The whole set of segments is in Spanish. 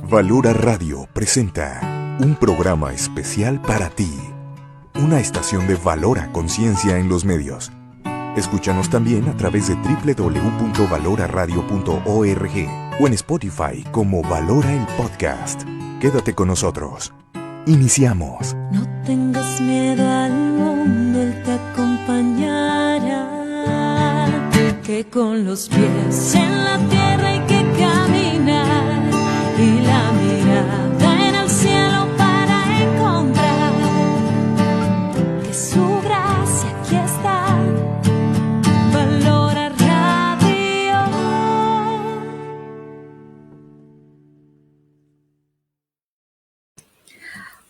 Valora Radio presenta un programa especial para ti, una estación de Valora Conciencia en los medios. Escúchanos también a través de www.valoraradio.org o en Spotify como Valora el Podcast. Quédate con nosotros. Iniciamos. No tengas miedo al mundo, Él te acompañará. Que con los pies en la tierra hay que caminar y la mirada en el cielo para encontrar que su gracia aquí está. Valora Radio.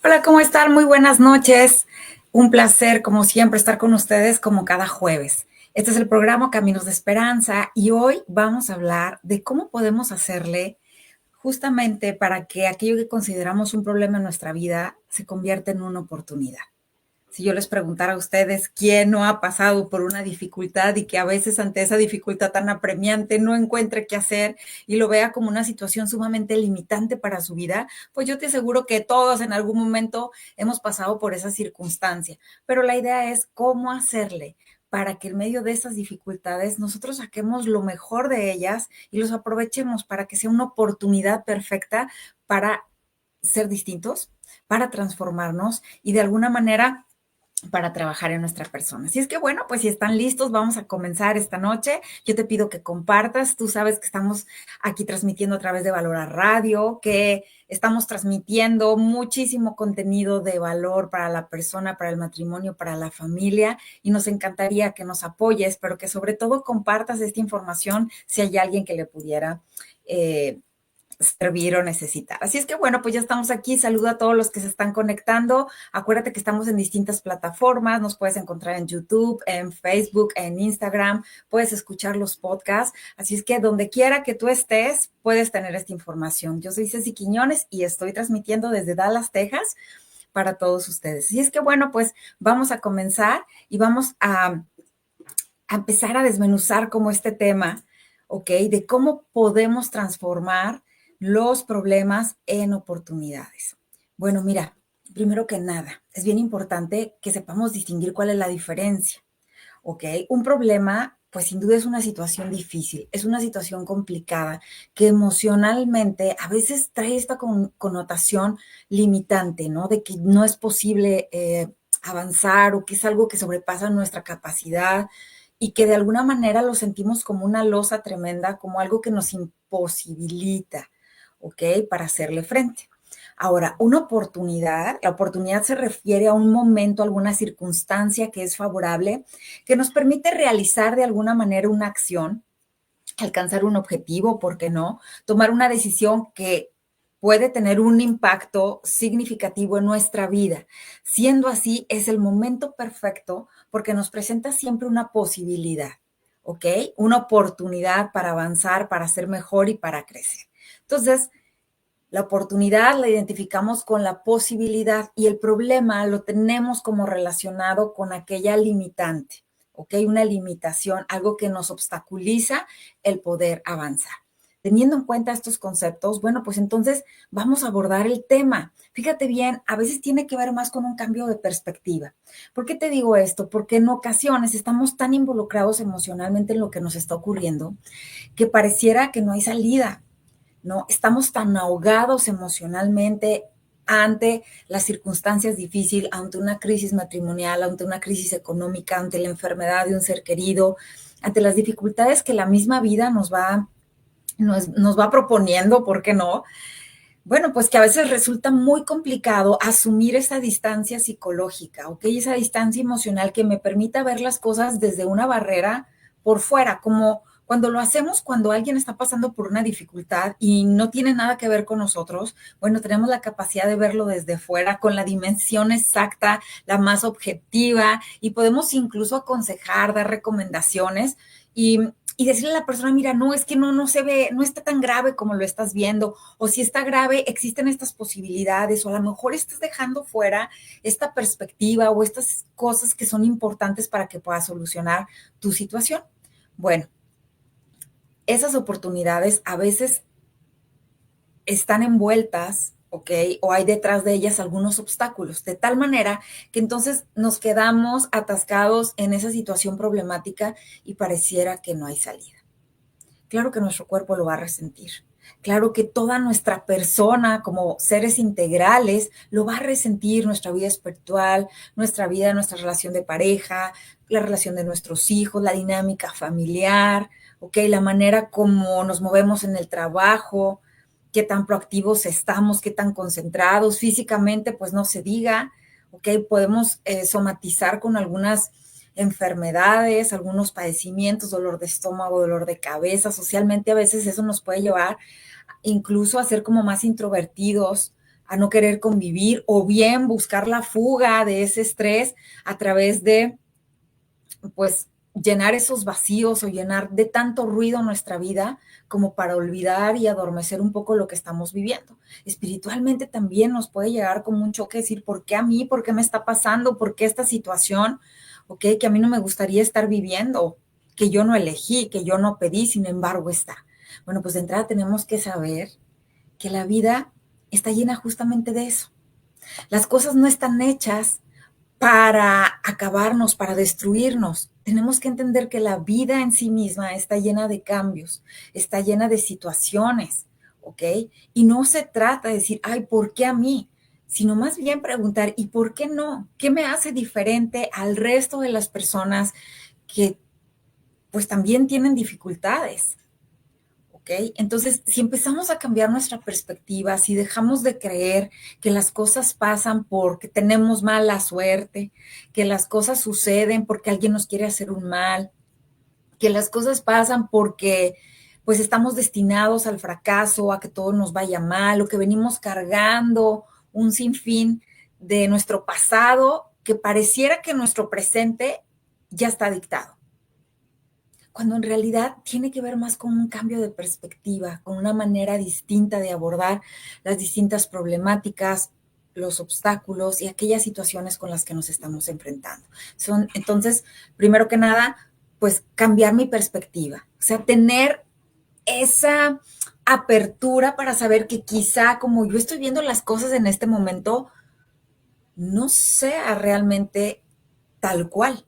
Hola, ¿cómo están? Muy buenas noches. Un placer, como siempre, estar con ustedes como cada jueves. Este es el programa Caminos de Esperanza y hoy vamos a hablar de cómo podemos hacerle justamente para que aquello que consideramos un problema en nuestra vida se convierta en una oportunidad. Si yo les preguntara a ustedes quién no ha pasado por una dificultad y que a veces ante esa dificultad tan apremiante no encuentre qué hacer y lo vea como una situación sumamente limitante para su vida, pues yo te aseguro que todos en algún momento hemos pasado por esa circunstancia. Pero la idea es cómo hacerle para que en medio de esas dificultades nosotros saquemos lo mejor de ellas y los aprovechemos para que sea una oportunidad perfecta para ser distintos, para transformarnos y de alguna manera para trabajar en nuestra persona. Así es que bueno, pues si están listos, vamos a comenzar esta noche. Yo te pido que compartas. Tú sabes que estamos aquí transmitiendo a través de Valora Radio, que estamos transmitiendo muchísimo contenido de valor para la persona, para el matrimonio, para la familia, y nos encantaría que nos apoyes, pero que sobre todo compartas esta información si hay alguien que le pudiera servir o necesitar. Así es que bueno, pues ya estamos aquí. Saludo a todos los que se están conectando. Acuérdate que estamos en distintas plataformas. Nos puedes encontrar en YouTube, en Facebook, en Instagram. Puedes escuchar los podcasts. Así es que donde quiera que tú estés, puedes tener esta información. Yo soy Ceci Quiñones y estoy transmitiendo desde Dallas, Texas, para todos ustedes. Así es que bueno, pues vamos a comenzar y vamos a empezar a desmenuzar como este tema, ¿ok? De cómo podemos transformar los problemas en oportunidades. Bueno, mira, primero que nada, es bien importante que sepamos distinguir cuál es la diferencia, ¿ok? Un problema, pues sin duda es una situación difícil, es una situación complicada que emocionalmente a veces trae esta connotación limitante, ¿no? De que no es posible avanzar o que es algo que sobrepasa nuestra capacidad y que de alguna manera lo sentimos como una losa tremenda, como algo que nos imposibilita, ¿ok? Para hacerle frente. Ahora, una oportunidad, la oportunidad se refiere a un momento, a alguna circunstancia que es favorable, que nos permite realizar de alguna manera una acción, alcanzar un objetivo, ¿por qué no? Tomar una decisión que puede tener un impacto significativo en nuestra vida. Siendo así, es el momento perfecto porque nos presenta siempre una posibilidad, ¿ok? Una oportunidad para avanzar, para ser mejor y para crecer. Entonces, la oportunidad la identificamos con la posibilidad y el problema lo tenemos como relacionado con aquella limitante, ¿ok? Una limitación, algo que nos obstaculiza el poder avanzar. Teniendo en cuenta estos conceptos, bueno, pues entonces vamos a abordar el tema. Fíjate bien, a veces tiene que ver más con un cambio de perspectiva. ¿Por qué te digo esto? Porque en ocasiones estamos tan involucrados emocionalmente en lo que nos está ocurriendo que pareciera que no hay salida, ¿no? Estamos tan ahogados emocionalmente ante las circunstancias difíciles, ante una crisis matrimonial, ante una crisis económica, ante la enfermedad de un ser querido, ante las dificultades que la misma vida nos va proponiendo, ¿por qué no? Bueno, pues que a veces resulta muy complicado asumir esa distancia psicológica, ¿ok? Esa distancia emocional que me permita ver las cosas desde una barrera por fuera, como cuando lo hacemos cuando alguien está pasando por una dificultad y no tiene nada que ver con nosotros. Bueno, tenemos la capacidad de verlo desde fuera con la dimensión exacta, la más objetiva, y podemos incluso aconsejar, dar recomendaciones y decirle a la persona, mira, no, es que no se ve, no está tan grave como lo estás viendo, o si está grave, existen estas posibilidades, o a lo mejor estás dejando fuera esta perspectiva o estas cosas que son importantes para que puedas solucionar tu situación. Bueno, esas oportunidades a veces están envueltas, ¿ok? O hay detrás de ellas algunos obstáculos, de tal manera que entonces nos quedamos atascados en esa situación problemática y pareciera que no hay salida. Claro que nuestro cuerpo lo va a resentir. Claro que toda nuestra persona como seres integrales lo va a resentir, nuestra vida espiritual, nuestra vida, nuestra relación de pareja, la relación de nuestros hijos, la dinámica familiar, ¿ok? La manera como nos movemos en el trabajo, qué tan proactivos estamos, qué tan concentrados, físicamente, pues no se diga, ¿ok? Podemos somatizar con algunas enfermedades, algunos padecimientos, dolor de estómago, dolor de cabeza. Socialmente a veces eso nos puede llevar incluso a ser como más introvertidos, a no querer convivir o bien buscar la fuga de ese estrés a través de, pues, llenar esos vacíos o llenar de tanto ruido nuestra vida como para olvidar y adormecer un poco lo que estamos viviendo. Espiritualmente también nos puede llegar como un choque decir, ¿por qué a mí? ¿Por qué me está pasando? ¿Por qué esta situación? ¿Ok? Que a mí no me gustaría estar viviendo, que yo no elegí, que yo no pedí, sin embargo está. Bueno, pues de entrada tenemos que saber que la vida está llena justamente de eso. Las cosas no están hechas para acabarnos, para destruirnos. Tenemos que entender que la vida en sí misma está llena de cambios, está llena de situaciones, ¿ok? Y no se trata de decir, ay, ¿por qué a mí? Sino más bien preguntar, ¿y por qué no? ¿Qué me hace diferente al resto de las personas que pues también tienen dificultades? ¿Ok? Entonces, si empezamos a cambiar nuestra perspectiva, si dejamos de creer que las cosas pasan porque tenemos mala suerte, que las cosas suceden porque alguien nos quiere hacer un mal, que las cosas pasan porque pues estamos destinados al fracaso, a que todo nos vaya mal, o que venimos cargando un sinfín de nuestro pasado que pareciera que nuestro presente ya está dictado, cuando en realidad tiene que ver más con un cambio de perspectiva, con una manera distinta de abordar las distintas problemáticas, los obstáculos y aquellas situaciones con las que nos estamos enfrentando. Entonces, primero que nada, pues cambiar mi perspectiva, o sea, tener esa apertura para saber que quizá como yo estoy viendo las cosas en este momento, no sea realmente tal cual.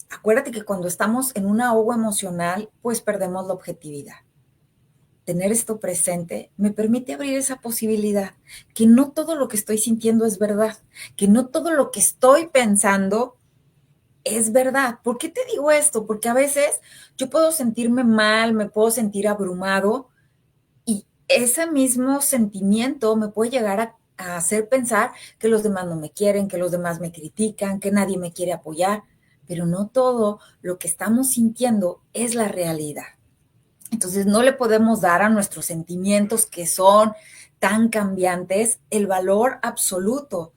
Acuérdate que cuando estamos en un ahogo emocional, pues perdemos la objetividad. Tener esto presente me permite abrir esa posibilidad, que no todo lo que estoy sintiendo es verdad, que no todo lo que estoy pensando es verdad. ¿Por qué te digo esto? Porque a veces yo puedo sentirme mal, me puedo sentir abrumado y ese mismo sentimiento me puede llegar a hacer pensar que los demás no me quieren, que los demás me critican, que nadie me quiere apoyar, pero no todo lo que estamos sintiendo es la realidad. Entonces no le podemos dar a nuestros sentimientos que son tan cambiantes el valor absoluto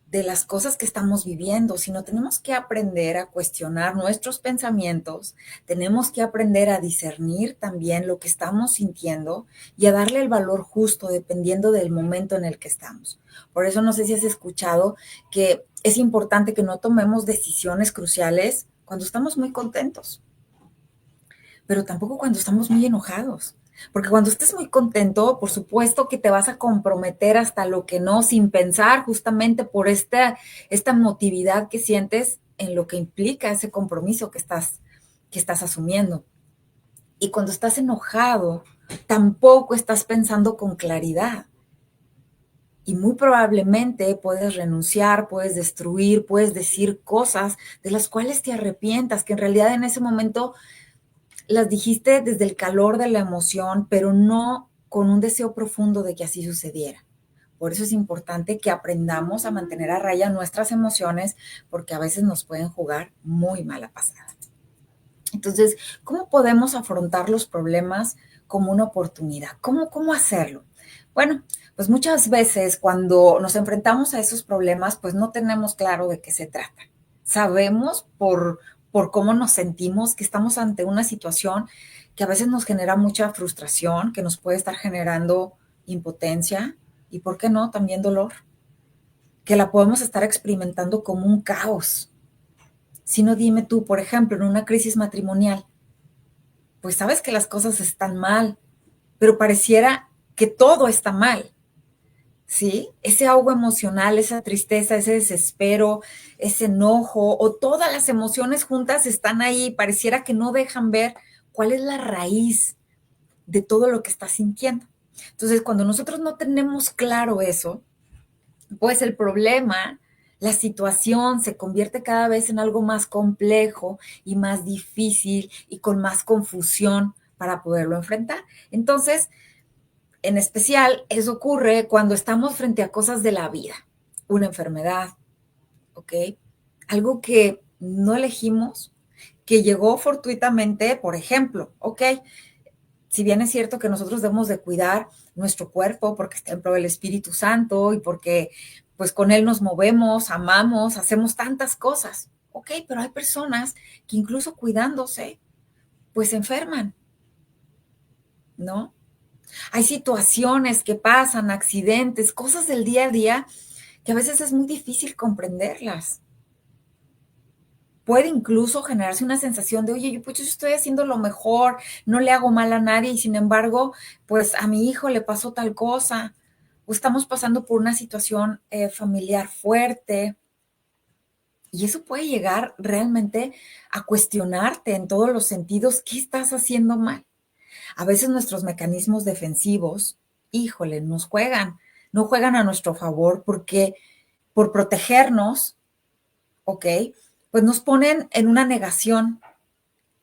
de las cosas que estamos viviendo, sino tenemos que aprender a cuestionar nuestros pensamientos, tenemos que aprender a discernir también lo que estamos sintiendo y a darle el valor justo dependiendo del momento en el que estamos. Por eso no sé si has escuchado que es importante que no tomemos decisiones cruciales cuando estamos muy contentos, pero tampoco cuando estamos muy enojados. Porque cuando estés muy contento, por supuesto que te vas a comprometer hasta lo que no, sin pensar justamente por esta emotividad que sientes en lo que implica ese compromiso que estás asumiendo. Y cuando estás enojado, tampoco estás pensando con claridad. Y muy probablemente puedes renunciar, puedes destruir, puedes decir cosas de las cuales te arrepientas, que en realidad en ese momento las dijiste desde el calor de la emoción, pero no con un deseo profundo de que así sucediera. Por eso es importante que aprendamos a mantener a raya nuestras emociones, porque a veces nos pueden jugar muy mala pasada. Entonces, ¿cómo podemos afrontar los problemas como una oportunidad? ¿Cómo hacerlo? Bueno, pues muchas veces cuando nos enfrentamos a esos problemas, pues no tenemos claro de qué se trata. Sabemos por cómo nos sentimos que estamos ante una situación que a veces nos genera mucha frustración, que nos puede estar generando impotencia y, ¿por qué no?, también dolor, que la podemos estar experimentando como un caos. Si no, dime tú, por ejemplo, en una crisis matrimonial, pues sabes que las cosas están mal, pero pareciera que todo está mal, ¿sí? Ese ahogo emocional, esa tristeza, ese desespero, ese enojo o todas las emociones juntas están ahí, pareciera que no dejan ver cuál es la raíz de todo lo que estás sintiendo. Entonces, cuando nosotros no tenemos claro eso, pues el problema, la situación se convierte cada vez en algo más complejo y más difícil y con más confusión para poderlo enfrentar. Entonces, en especial, eso ocurre cuando estamos frente a cosas de la vida, una enfermedad, ¿ok? Algo que no elegimos, que llegó fortuitamente, por ejemplo, ¿ok? Si bien es cierto que nosotros debemos de cuidar nuestro cuerpo porque está en pro del Espíritu Santo y porque pues con él nos movemos, amamos, hacemos tantas cosas. Ok, pero hay personas que incluso cuidándose, pues se enferman, ¿no? Hay situaciones que pasan, accidentes, cosas del día a día que a veces es muy difícil comprenderlas. Puede incluso generarse una sensación de, oye, pues yo estoy haciendo lo mejor, no le hago mal a nadie y sin embargo, pues a mi hijo le pasó tal cosa, o estamos pasando por una situación familiar fuerte y eso puede llegar realmente a cuestionarte en todos los sentidos, ¿qué estás haciendo mal? A veces nuestros mecanismos defensivos, híjole, no juegan a nuestro favor porque por protegernos, ¿ok? Pues nos ponen en una negación.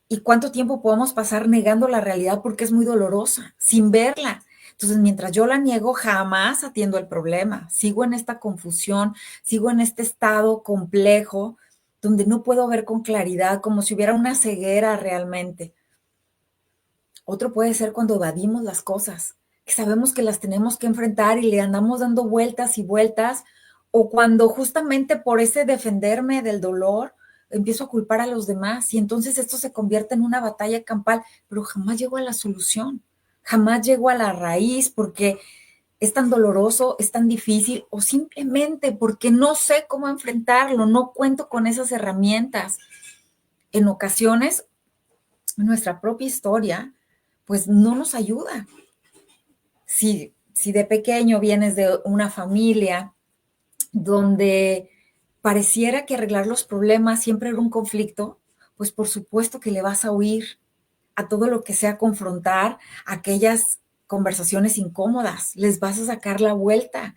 ¿Y cuánto tiempo podemos pasar negando la realidad porque es muy dolorosa, sin verla? Entonces, mientras yo la niego, jamás atiendo el problema. Sigo en esta confusión, sigo en este estado complejo donde no puedo ver con claridad, como si hubiera una ceguera realmente. Otro puede ser cuando evadimos las cosas, que sabemos que las tenemos que enfrentar y le andamos dando vueltas y vueltas, o cuando justamente por ese defenderme del dolor, empiezo a culpar a los demás y entonces esto se convierte en una batalla campal, pero jamás llego a la solución, jamás llego a la raíz porque es tan doloroso, es tan difícil o simplemente porque no sé cómo enfrentarlo, no cuento con esas herramientas. En ocasiones, nuestra propia historia, pues no nos ayuda. Si de pequeño vienes de una familia donde pareciera que arreglar los problemas siempre era un conflicto, pues por supuesto que le vas a huir a todo lo que sea confrontar aquellas conversaciones incómodas, les vas a sacar la vuelta.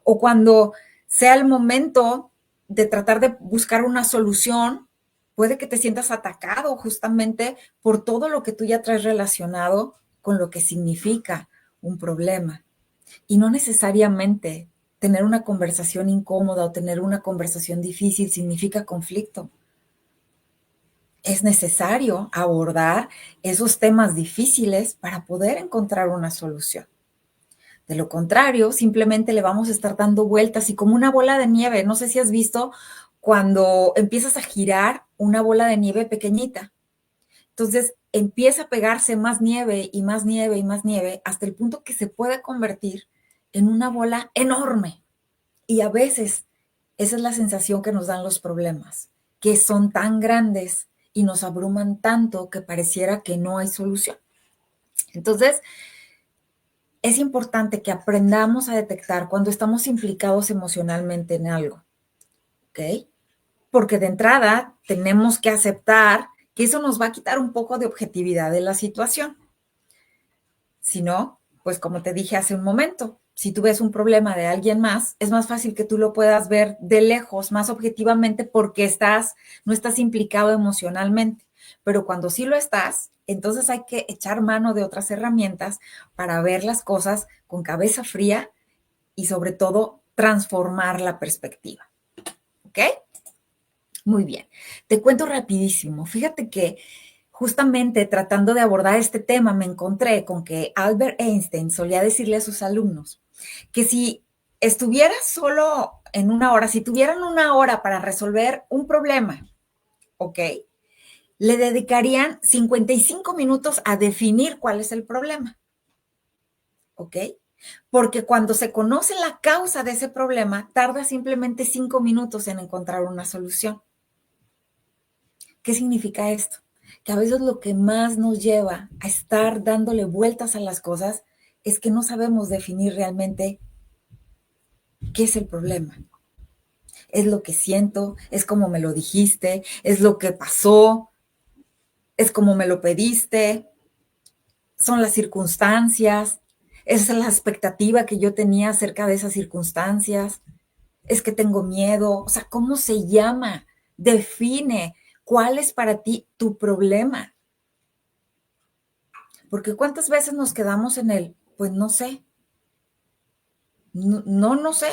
O cuando sea el momento de tratar de buscar una solución, puede que te sientas atacado justamente por todo lo que tú ya traes relacionado con lo que significa un problema. Y no necesariamente tener una conversación incómoda o tener una conversación difícil significa conflicto. Es necesario abordar esos temas difíciles para poder encontrar una solución. De lo contrario, simplemente le vamos a estar dando vueltas y como una bola de nieve. No sé si has visto cuando empiezas a girar una bola de nieve pequeñita. Entonces empieza a pegarse más nieve y más nieve y más nieve hasta el punto que se puede convertir en una bola enorme. Y a veces esa es la sensación que nos dan los problemas, que son tan grandes y nos abruman tanto que pareciera que no hay solución. Entonces, es importante que aprendamos a detectar cuando estamos implicados emocionalmente en algo, ¿ok? Porque de entrada tenemos que aceptar que eso nos va a quitar un poco de objetividad de la situación. Si no, pues como te dije hace un momento, si tú ves un problema de alguien más, es más fácil que tú lo puedas ver de lejos, más objetivamente, porque no estás implicado emocionalmente. Pero cuando sí lo estás, entonces hay que echar mano de otras herramientas para ver las cosas con cabeza fría y sobre todo transformar la perspectiva. ¿Ok? Muy bien. Te cuento rapidísimo. Fíjate que justamente tratando de abordar este tema me encontré con que Albert Einstein solía decirle a sus alumnos que si estuvieras solo en una hora, si tuvieran una hora para resolver un problema, ¿ok? Le dedicarían 55 minutos a definir cuál es el problema, ¿ok? Porque cuando se conoce la causa de ese problema, tarda simplemente 5 minutos en encontrar una solución. ¿Qué significa esto? Que a veces lo que más nos lleva a estar dándole vueltas a las cosas es que no sabemos definir realmente qué es el problema. Es lo que siento, es como me lo dijiste, es lo que pasó, es como me lo pediste, son las circunstancias, es la expectativa que yo tenía acerca de esas circunstancias, es que tengo miedo. O sea, ¿cómo se llama? Define cuál es para ti tu problema. Porque ¿cuántas veces nos quedamos en el, pues no sé, no sé,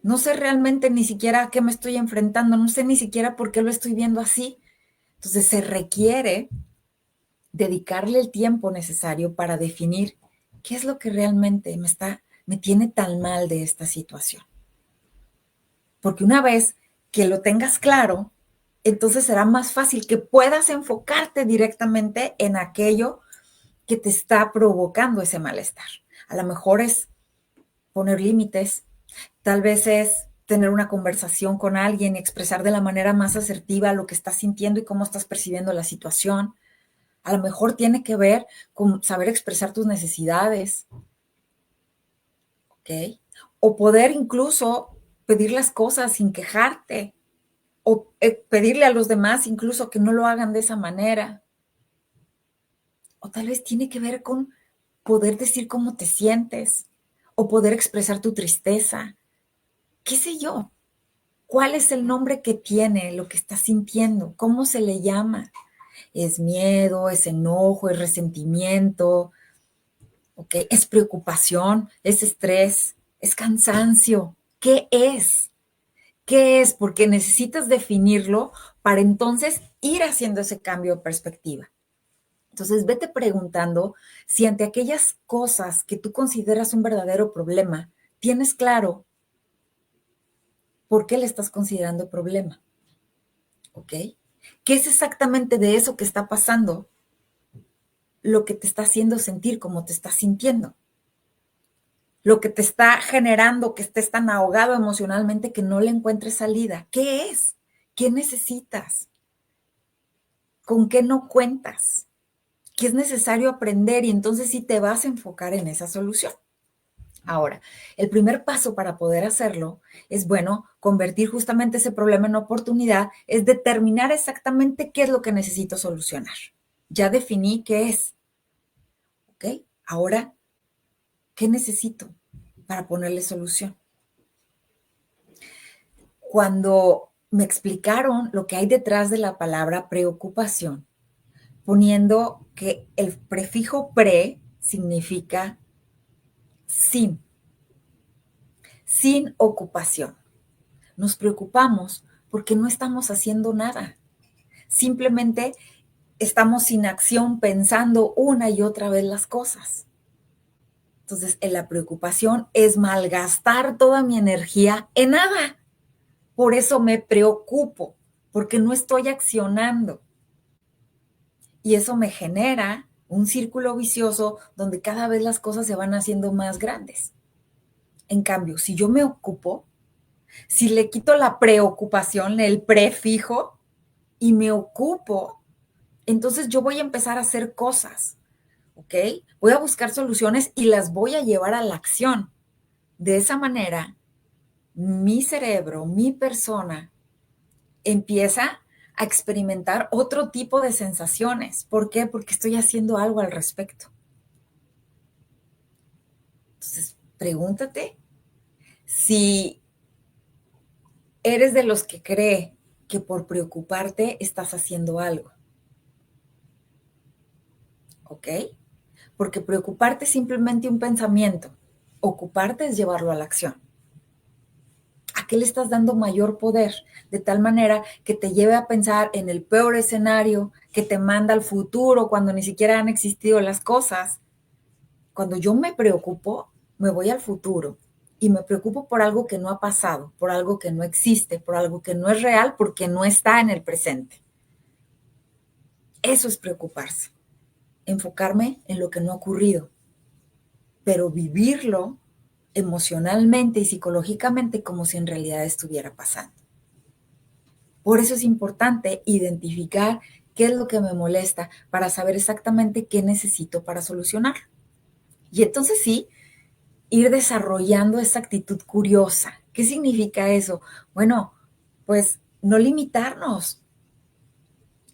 no sé realmente ni siquiera a qué me estoy enfrentando, no sé ni siquiera por qué lo estoy viendo así? Entonces se requiere dedicarle el tiempo necesario para definir qué es lo que realmente me tiene tan mal de esta situación. Porque una vez que lo tengas claro, entonces será más fácil que puedas enfocarte directamente en aquello que te está provocando ese malestar. A lo mejor es poner límites, tal vez es tener una conversación con alguien y expresar de la manera más asertiva lo que estás sintiendo y cómo estás percibiendo la situación. A lo mejor tiene que ver con saber expresar tus necesidades, ¿ok? O poder incluso pedir las cosas sin quejarte, o pedirle a los demás incluso que no lo hagan de esa manera. O tal vez tiene que ver con poder decir cómo te sientes, o poder expresar tu tristeza, qué sé yo. ¿Cuál es el nombre que tiene lo que estás sintiendo? ¿Cómo se le llama? ¿Es miedo, es enojo, es resentimiento? ¿Ok? ¿Es preocupación, es estrés, es cansancio? ¿Qué es? ¿Qué es? Porque necesitas definirlo para entonces ir haciendo ese cambio de perspectiva. Entonces, vete preguntando si ante aquellas cosas que tú consideras un verdadero problema, tienes claro por qué le estás considerando problema. ¿Ok? ¿Qué es exactamente de eso que está pasando lo que te está haciendo sentir como te estás sintiendo? Lo que te está generando que estés tan ahogado emocionalmente que no le encuentres salida. ¿Qué es? ¿Qué necesitas? ¿Con qué no cuentas? ¿Qué es necesario aprender? Y entonces sí te vas a enfocar en esa solución. Ahora, el primer paso para poder hacerlo es, bueno, convertir justamente ese problema en oportunidad, es determinar exactamente qué es lo que necesito solucionar. Ya definí qué es, ¿ok? Ahora, ¿qué necesito para ponerle solución? Cuando me explicaron lo que hay detrás de la palabra preocupación, poniendo que el prefijo pre significa sin ocupación. Nos preocupamos porque no estamos haciendo nada. Simplemente estamos sin acción pensando una y otra vez las cosas. Entonces, en la preocupación es malgastar toda mi energía en nada. Por eso me preocupo, porque no estoy accionando. Y eso me genera un círculo vicioso donde cada vez las cosas se van haciendo más grandes. En cambio, si yo me ocupo, si le quito la preocupación, el prefijo, y me ocupo, entonces yo voy a empezar a hacer cosas, ¿ok? Voy a buscar soluciones y las voy a llevar a la acción. De esa manera, mi cerebro, mi persona, empieza a experimentar otro tipo de sensaciones. ¿Por qué? Porque estoy haciendo algo al respecto. Entonces, pregúntate si eres de los que cree que por preocuparte estás haciendo algo. ¿Ok? Porque preocuparte es simplemente un pensamiento. Ocuparte es llevarlo a la acción. ¿A qué le estás dando mayor poder? De tal manera que te lleve a pensar en el peor escenario, que te manda al futuro cuando ni siquiera han existido las cosas. Cuando yo me preocupo, me voy al futuro y me preocupo por algo que no ha pasado, por algo que no existe, por algo que no es real, porque no está en el presente. Eso es preocuparse. Enfocarme en lo que no ha ocurrido, pero vivirlo emocionalmente y psicológicamente como si en realidad estuviera pasando. Por eso es importante identificar qué es lo que me molesta para saber exactamente qué necesito para solucionar. Y entonces sí, ir desarrollando esa actitud curiosa. ¿Qué significa eso? Bueno, pues no limitarnos,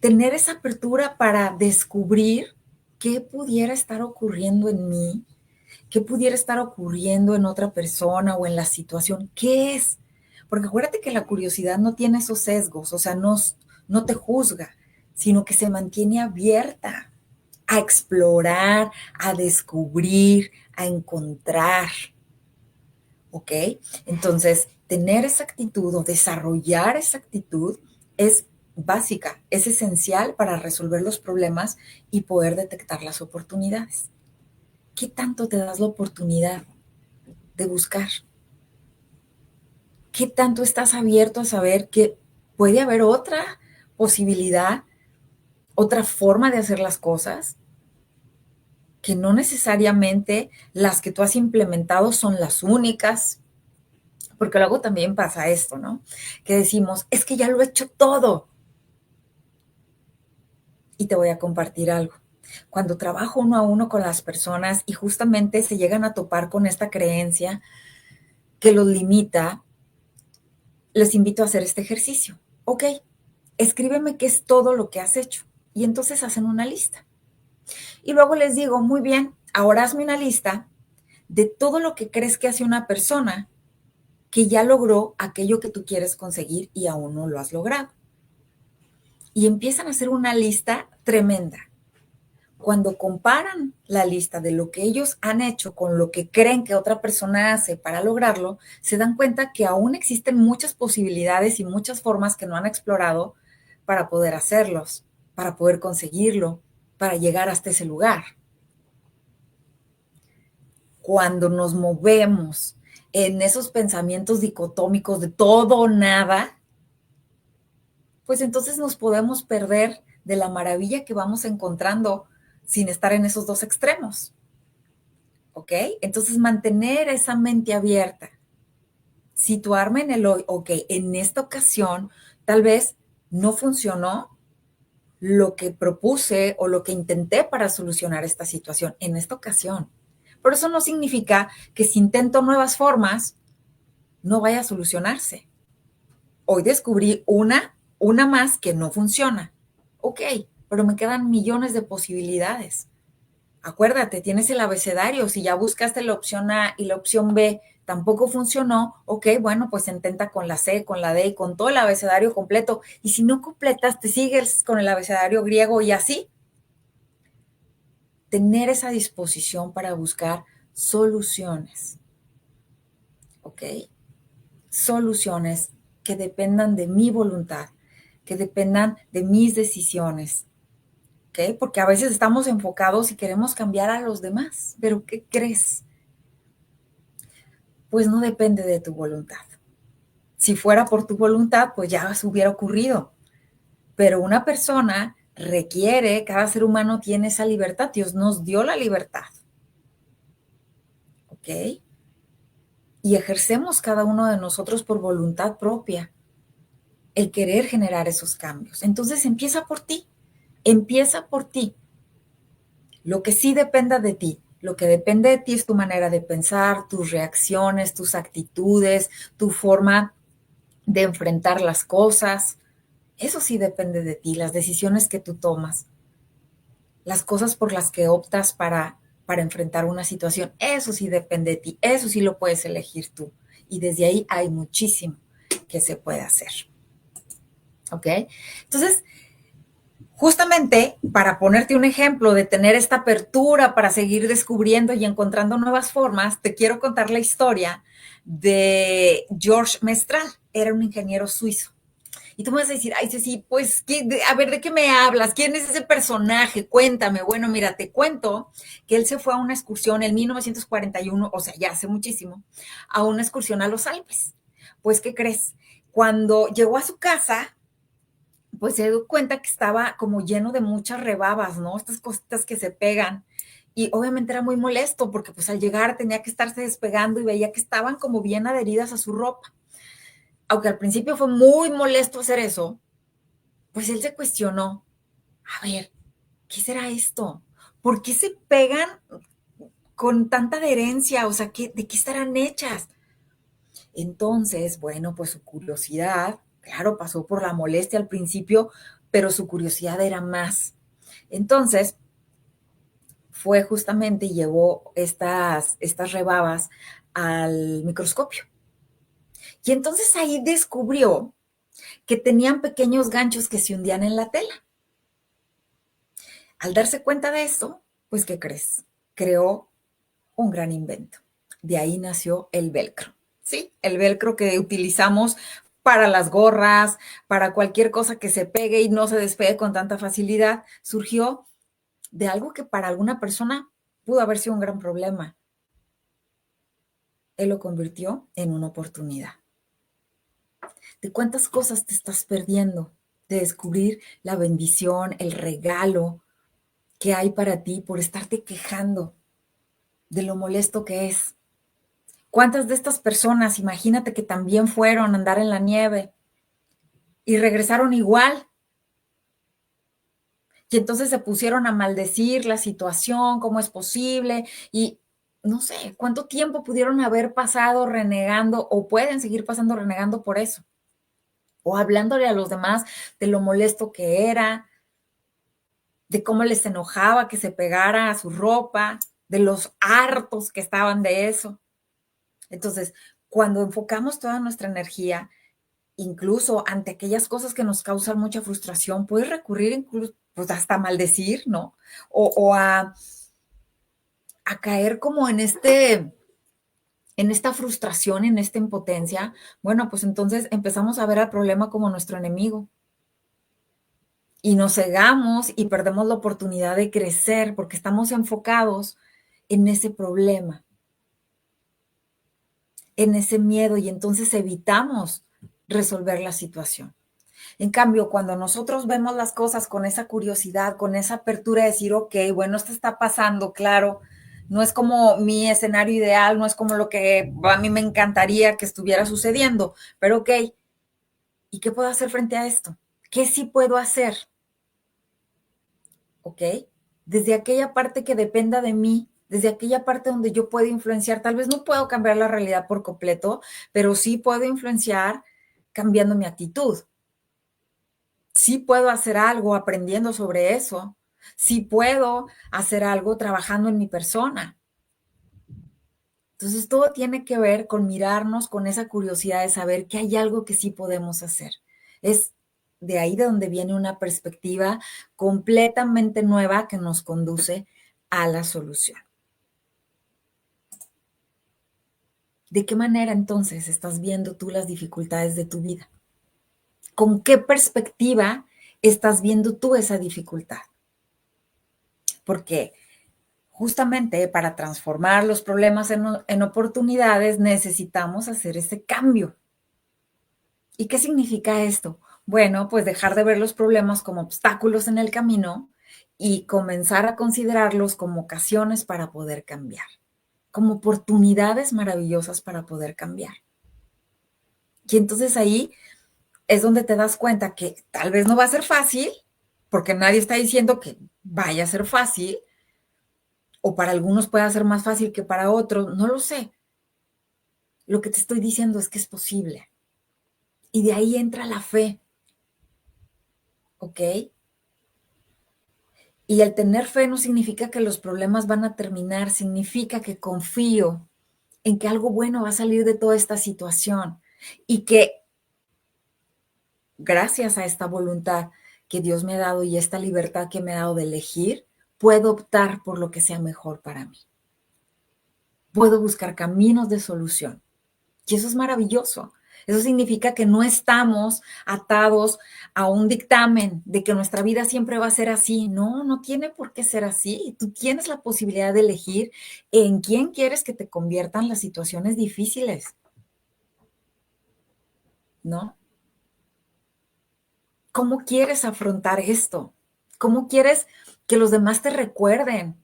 tener esa apertura para descubrir qué pudiera estar ocurriendo en mí, qué pudiera estar ocurriendo en otra persona o en la situación. ¿Qué es? Porque acuérdate que la curiosidad no tiene esos sesgos, o sea, no te juzga, sino que se mantiene abierta a explorar, a descubrir, a encontrar. ¿Ok? Entonces, tener esa actitud o desarrollar esa actitud es básica, es esencial para resolver los problemas y poder detectar las oportunidades. ¿Qué tanto te das la oportunidad de buscar? ¿Qué tanto estás abierto a saber que puede haber otra posibilidad, otra forma de hacer las cosas? Que no necesariamente las que tú has implementado son las únicas, porque luego también pasa esto, ¿no? Que decimos, es que ya lo he hecho todo. Y te voy a compartir algo. Cuando trabajo uno a uno con las personas y justamente se llegan a topar con esta creencia que los limita, les invito a hacer este ejercicio. Ok, escríbeme qué es todo lo que has hecho. Y entonces hacen una lista. Y luego les digo, muy bien, ahora hazme una lista de todo lo que crees que hace una persona que ya logró aquello que tú quieres conseguir y aún no lo has logrado. Y empiezan a hacer una lista tremenda. Cuando comparan la lista de lo que ellos han hecho con lo que creen que otra persona hace para lograrlo, se dan cuenta que aún existen muchas posibilidades y muchas formas que no han explorado para poder hacerlos, para poder conseguirlo, para llegar hasta ese lugar. Cuando nos movemos en esos pensamientos dicotómicos de todo o nada, pues entonces nos podemos perder de la maravilla que vamos encontrando sin estar en esos dos extremos. ¿Ok? Entonces mantener esa mente abierta, situarme en el hoy, ok, en esta ocasión tal vez no funcionó lo que propuse o lo que intenté para solucionar esta situación en esta ocasión. Pero eso no significa que si intento nuevas formas, no vaya a solucionarse. Hoy descubrí una más que no funciona. Ok, pero me quedan millones de posibilidades. Acuérdate, tienes el abecedario. Si ya buscaste la opción A y la opción B tampoco funcionó, ok, bueno, pues intenta con la C, con la D y con todo el abecedario completo. Y si no completas, te sigues con el abecedario griego y así. Tener esa disposición para buscar soluciones. ¿Ok? Soluciones que dependan de mi voluntad, que dependan de mis decisiones. ¿Ok? Porque a veces estamos enfocados y queremos cambiar a los demás, pero ¿qué crees? Pues no depende de tu voluntad. Si fuera por tu voluntad, pues ya se hubiera ocurrido. Pero una persona requiere, cada ser humano tiene esa libertad. Dios nos dio la libertad. ¿Ok? Y ejercemos cada uno de nosotros por voluntad propia el querer generar esos cambios. Entonces empieza por ti. Empieza por ti. Lo que sí dependa de ti. Lo que depende de ti es tu manera de pensar, tus reacciones, tus actitudes, tu forma de enfrentar las cosas. Eso sí depende de ti, las decisiones que tú tomas, las cosas por las que optas para enfrentar una situación. Eso sí depende de ti, eso sí lo puedes elegir tú. Y desde ahí hay muchísimo que se puede hacer. ¿Ok? Entonces, justamente para ponerte un ejemplo de tener esta apertura para seguir descubriendo y encontrando nuevas formas, te quiero contar la historia de George Mestral. Era un ingeniero suizo. Y tú me vas a decir, ay, Ceci, pues, a ver, ¿de qué me hablas? ¿Quién es ese personaje? Cuéntame. Bueno, mira, te cuento que él se fue a una excursión en 1941, o sea, ya hace muchísimo, a una excursión a los Alpes. Pues, ¿qué crees? Cuando llegó a su casa, pues se dio cuenta que estaba como lleno de muchas rebabas, ¿no? Estas cositas que se pegan. Y obviamente era muy molesto porque pues al llegar tenía que estarse despegando y veía que estaban como bien adheridas a su ropa. Aunque al principio fue muy molesto hacer eso, pues él se cuestionó, a ver, ¿qué será esto? ¿Por qué se pegan con tanta adherencia? O sea, ¿de qué estarán hechas? Entonces, bueno, pues su curiosidad, claro, pasó por la molestia al principio, pero su curiosidad era más. Entonces, fue justamente y llevó estas rebabas al microscopio. Y entonces ahí descubrió que tenían pequeños ganchos que se hundían en la tela. Al darse cuenta de esto, pues, ¿qué crees? Creó un gran invento. De ahí nació el velcro. Sí, el velcro que utilizamos para las gorras, para cualquier cosa que se pegue y no se despegue con tanta facilidad, surgió de algo que para alguna persona pudo haber sido un gran problema. Él lo convirtió en una oportunidad. ¿De cuántas cosas te estás perdiendo? De descubrir la bendición, el regalo que hay para ti por estarte quejando de lo molesto que es. ¿Cuántas de estas personas, imagínate que también fueron a andar en la nieve y regresaron igual? Y entonces se pusieron a maldecir la situación, cómo es posible, y no sé, cuánto tiempo pudieron haber pasado renegando o pueden seguir pasando renegando por eso. O hablándole a los demás de lo molesto que era, de cómo les enojaba que se pegara a su ropa, de los hartos que estaban de eso. Entonces, cuando enfocamos toda nuestra energía, incluso ante aquellas cosas que nos causan mucha frustración, puedes recurrir incluso pues hasta a maldecir, ¿no? O a caer como en esta frustración, en esta impotencia. Bueno, pues entonces empezamos a ver al problema como nuestro enemigo. Y nos cegamos y perdemos la oportunidad de crecer porque estamos enfocados en ese problema, en ese miedo, y entonces evitamos resolver la situación. En cambio, cuando nosotros vemos las cosas con esa curiosidad, con esa apertura de decir, ok, bueno, esto está pasando, claro, no es como mi escenario ideal, no es como lo que a mí me encantaría que estuviera sucediendo, pero ok, ¿y qué puedo hacer frente a esto? ¿Qué sí puedo hacer? ¿Ok? Desde aquella parte que dependa de mí, desde aquella parte donde yo puedo influenciar, tal vez no puedo cambiar la realidad por completo, pero sí puedo influenciar cambiando mi actitud. Sí puedo hacer algo aprendiendo sobre eso. Sí puedo hacer algo trabajando en mi persona. Entonces, todo tiene que ver con mirarnos con esa curiosidad de saber que hay algo que sí podemos hacer. Es de ahí de donde viene una perspectiva completamente nueva que nos conduce a la solución. ¿De qué manera entonces estás viendo tú las dificultades de tu vida? ¿Con qué perspectiva estás viendo tú esa dificultad? Porque justamente para transformar los problemas en oportunidades necesitamos hacer ese cambio. ¿Y qué significa esto? Bueno, pues dejar de ver los problemas como obstáculos en el camino y comenzar a considerarlos como ocasiones para poder cambiar, como oportunidades maravillosas para poder cambiar. Y entonces ahí es donde te das cuenta que tal vez no va a ser fácil, porque nadie está diciendo que vaya a ser fácil, o para algunos puede ser más fácil que para otros, no lo sé. Lo que te estoy diciendo es que es posible. Y de ahí entra la fe, ¿ok? Y el tener fe no significa que los problemas van a terminar, significa que confío en que algo bueno va a salir de toda esta situación y que gracias a esta voluntad que Dios me ha dado y esta libertad que me ha dado de elegir, puedo optar por lo que sea mejor para mí. Puedo buscar caminos de solución. Y eso es maravilloso. Eso significa que no estamos atados a un dictamen de que nuestra vida siempre va a ser así. No, no tiene por qué ser así. Tú tienes la posibilidad de elegir en quién quieres que te conviertan las situaciones difíciles, ¿no? ¿Cómo quieres afrontar esto? ¿Cómo quieres que los demás te recuerden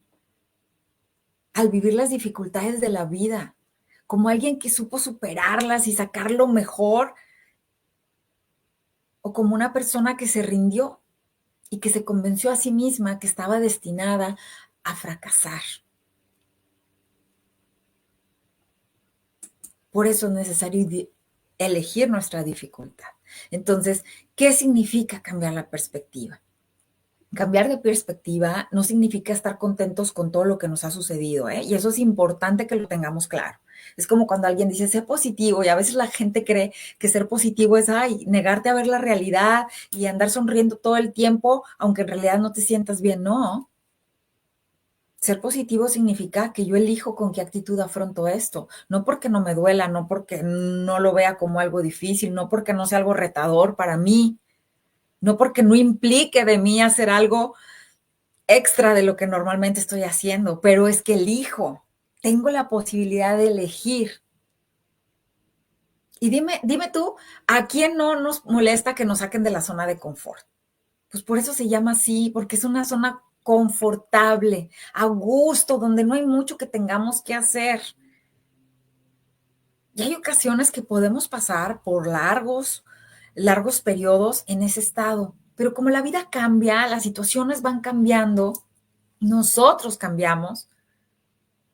al vivir las dificultades de la vida? ¿Como alguien que supo superarlas y sacar lo mejor? ¿O como una persona que se rindió y que se convenció a sí misma que estaba destinada a fracasar? Por eso es necesario elegir nuestra dificultad. Entonces, ¿qué significa cambiar la perspectiva? Cambiar de perspectiva no significa estar contentos con todo lo que nos ha sucedido, ¿eh? Y eso es importante que lo tengamos claro. Es como cuando alguien dice, sé positivo, y a veces la gente cree que ser positivo es, ay, negarte a ver la realidad y andar sonriendo todo el tiempo, aunque en realidad no te sientas bien. No. Ser positivo significa que yo elijo con qué actitud afronto esto, no porque no me duela, no porque no lo vea como algo difícil, no porque no sea algo retador para mí, no porque no implique de mí hacer algo extra de lo que normalmente estoy haciendo, pero es que elijo, tengo la posibilidad de elegir. Y dime tú, ¿a quién no nos molesta que nos saquen de la zona de confort? Pues por eso se llama así, porque es una zona confortable, a gusto, donde no hay mucho que tengamos que hacer. Y hay ocasiones que podemos pasar por largos periodos en ese estado, pero como la vida cambia, las situaciones van cambiando, nosotros cambiamos,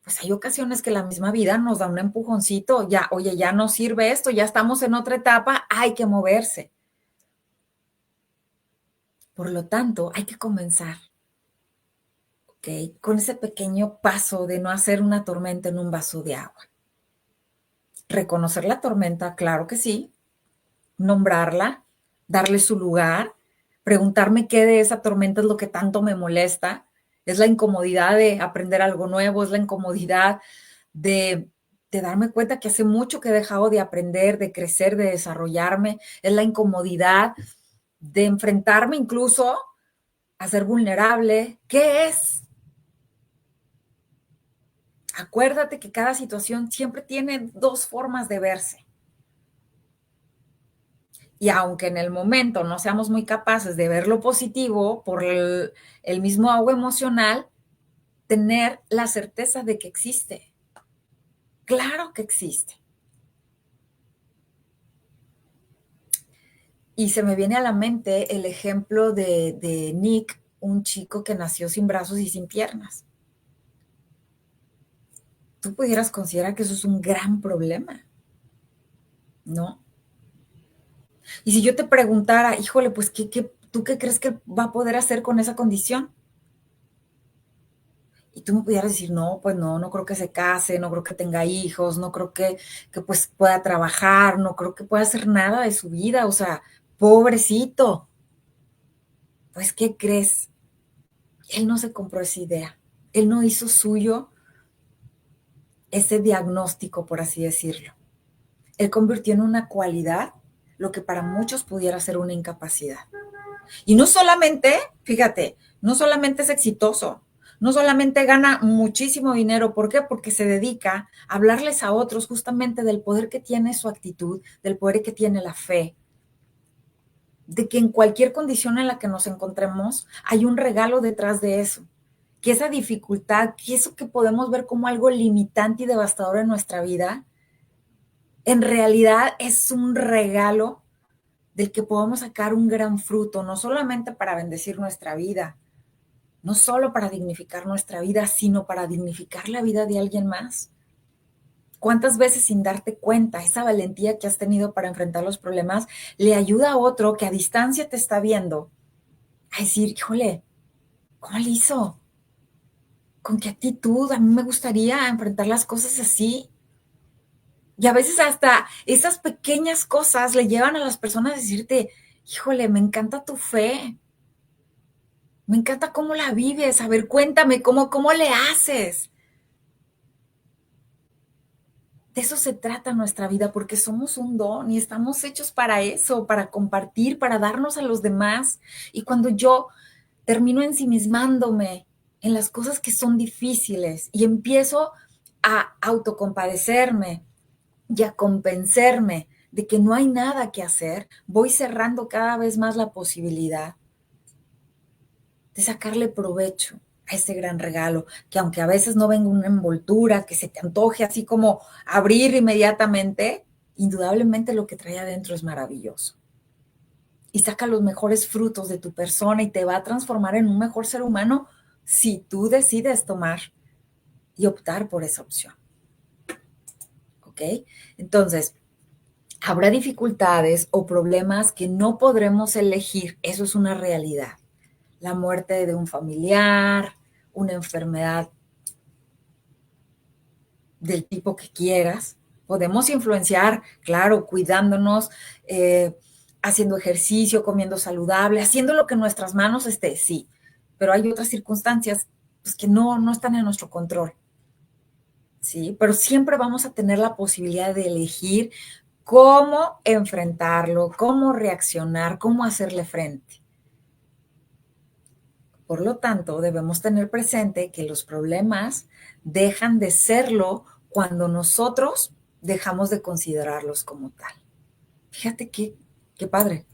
pues hay ocasiones que la misma vida nos da un empujoncito, ya, oye, ya no sirve esto, ya estamos en otra etapa, hay que moverse. Por lo tanto, hay que comenzar, ¿ok? Con ese pequeño paso de no hacer una tormenta en un vaso de agua. Reconocer la tormenta, claro que sí, nombrarla, darle su lugar, preguntarme qué de esa tormenta es lo que tanto me molesta. Es la incomodidad de aprender algo nuevo, es la incomodidad de darme cuenta que hace mucho que he dejado de aprender, de crecer, de desarrollarme. Es la incomodidad de enfrentarme incluso a ser vulnerable. ¿Qué es? Acuérdate que cada situación siempre tiene dos formas de verse. Y aunque en el momento no seamos muy capaces de ver lo positivo por el mismo agua emocional, tener la certeza de que existe. Claro que existe. Y se me viene a la mente el ejemplo de Nick, un chico que nació sin brazos y sin piernas. Tú pudieras considerar que eso es un gran problema, ¿no? Y si yo te preguntara, híjole, pues, ¿tú qué crees que va a poder hacer con esa condición? Y tú me pudieras decir, no, pues no creo que se case, no creo que tenga hijos, no creo que pues pueda trabajar, no creo que pueda hacer nada de su vida, o sea, pobrecito. Pues, ¿qué crees? Él no se compró esa idea, él no hizo suyo ese diagnóstico, por así decirlo. Él convirtió en una cualidad lo que para muchos pudiera ser una incapacidad. Y no solamente, fíjate, no solamente es exitoso, no solamente gana muchísimo dinero. ¿Por qué? Porque se dedica a hablarles a otros justamente del poder que tiene su actitud, del poder que tiene la fe, de que en cualquier condición en la que nos encontremos hay un regalo detrás de eso, que esa dificultad, que eso que podemos ver como algo limitante y devastador en nuestra vida, en realidad es un regalo del que podamos sacar un gran fruto, no solamente para bendecir nuestra vida, no solo para dignificar nuestra vida, sino para dignificar la vida de alguien más. ¿Cuántas veces sin darte cuenta, esa valentía que has tenido para enfrentar los problemas le ayuda a otro que a distancia te está viendo a decir, híjole, ¿cómo le hizo? ¿Con qué actitud? A mí me gustaría enfrentar las cosas así. Y a veces hasta esas pequeñas cosas le llevan a las personas a decirte, híjole, me encanta tu fe. Me encanta cómo la vives. A ver, cuéntame, ¿cómo le haces? De eso se trata nuestra vida, porque somos un don y estamos hechos para eso, para compartir, para darnos a los demás. Y cuando yo termino ensimismándome en las cosas que son difíciles y empiezo a autocompadecerme y a convencerme de que no hay nada que hacer, voy cerrando cada vez más la posibilidad de sacarle provecho a ese gran regalo, que aunque a veces no venga una envoltura, que se te antoje así como abrir inmediatamente, indudablemente lo que trae adentro es maravilloso. Y saca los mejores frutos de tu persona y te va a transformar en un mejor ser humano si tú decides tomar y optar por esa opción. ¿Ok? ¿ok? Entonces, habrá dificultades o problemas que no podremos elegir, eso es una realidad. La muerte de un familiar, una enfermedad del tipo que quieras. Podemos influenciar, claro, cuidándonos, haciendo ejercicio, comiendo saludable, haciendo lo que en nuestras manos esté, sí. Pero hay otras circunstancias pues, que no están en nuestro control, ¿sí? Pero siempre vamos a tener la posibilidad de elegir cómo enfrentarlo, cómo reaccionar, cómo hacerle frente. Por lo tanto, debemos tener presente que los problemas dejan de serlo cuando nosotros dejamos de considerarlos como tal. Fíjate qué padre.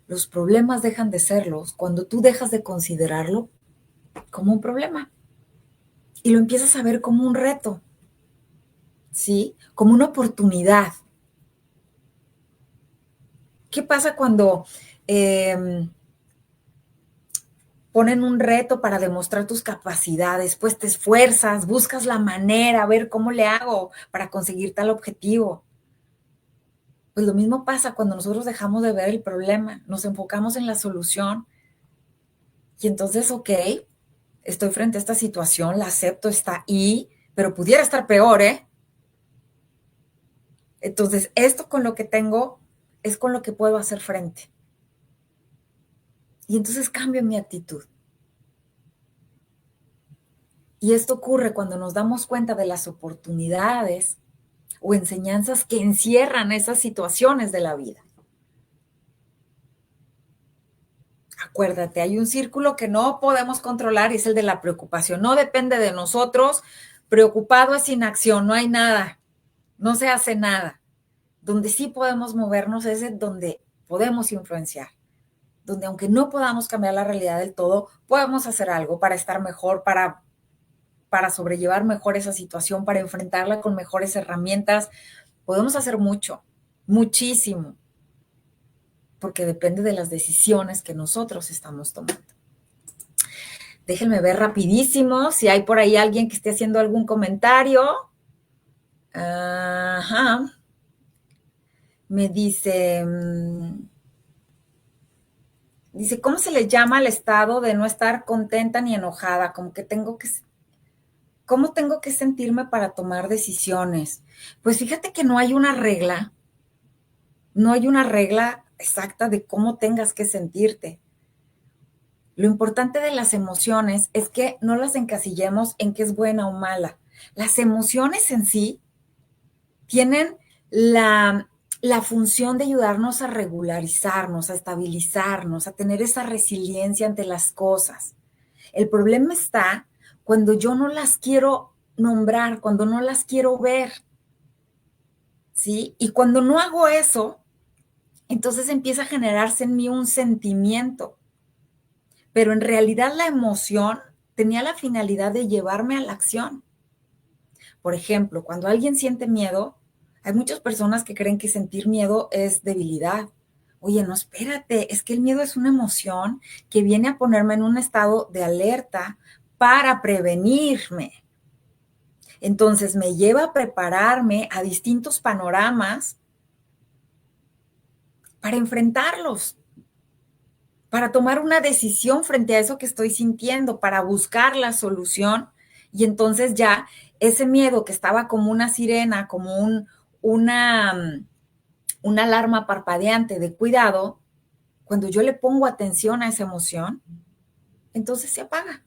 Los problemas dejan de serlos cuando tú dejas de considerarlo como un problema y lo empiezas a ver como un reto, ¿sí? Como una oportunidad. ¿Qué pasa cuando ponen un reto para demostrar tus capacidades? Pues te esfuerzas, buscas la manera, a ver cómo le hago para conseguir tal objetivo. Pues lo mismo pasa cuando nosotros dejamos de ver el problema, nos enfocamos en la solución y entonces, ok, estoy frente a esta situación, la acepto, está ahí, pero pudiera estar peor, ¿eh? Entonces, esto con lo que tengo es con lo que puedo hacer frente. Y entonces cambio mi actitud. Y esto ocurre cuando nos damos cuenta de las oportunidades o enseñanzas que encierran esas situaciones de la vida. Acuérdate, hay un círculo que no podemos controlar y es el de la preocupación. No depende de nosotros. Preocupado es inacción, no hay nada, no se hace nada. Donde sí podemos movernos es donde podemos influenciar. Donde aunque no podamos cambiar la realidad del todo, podemos hacer algo para estar mejor, para sobrellevar mejor esa situación, para enfrentarla con mejores herramientas. Podemos hacer mucho, muchísimo, porque depende de las decisiones que nosotros estamos tomando. Déjenme ver rapidísimo si hay por ahí alguien que esté haciendo algún comentario. Ajá. Me dice, ¿cómo se le llama al estado de no estar contenta ni enojada? ¿Cómo tengo que sentirme para tomar decisiones? Pues fíjate que no hay una regla exacta de cómo tengas que sentirte. Lo importante de las emociones es que no las encasillemos en qué es buena o mala. Las emociones en sí tienen la función de ayudarnos a regularizarnos, a estabilizarnos, a tener esa resiliencia ante las cosas. El problema está cuando yo no las quiero nombrar, cuando no las quiero ver, ¿sí? Y cuando no hago eso, entonces empieza a generarse en mí un sentimiento. Pero en realidad la emoción tenía la finalidad de llevarme a la acción. Por ejemplo, cuando alguien siente miedo, hay muchas personas que creen que sentir miedo es debilidad. Oye, no, espérate, es que el miedo es una emoción que viene a ponerme en un estado de alerta para prevenirme. Entonces me lleva a prepararme a distintos panoramas para enfrentarlos, para tomar una decisión frente a eso que estoy sintiendo, para buscar la solución. Y entonces ya ese miedo que estaba como una sirena, como una alarma parpadeante de cuidado, cuando yo le pongo atención a esa emoción, entonces se apaga.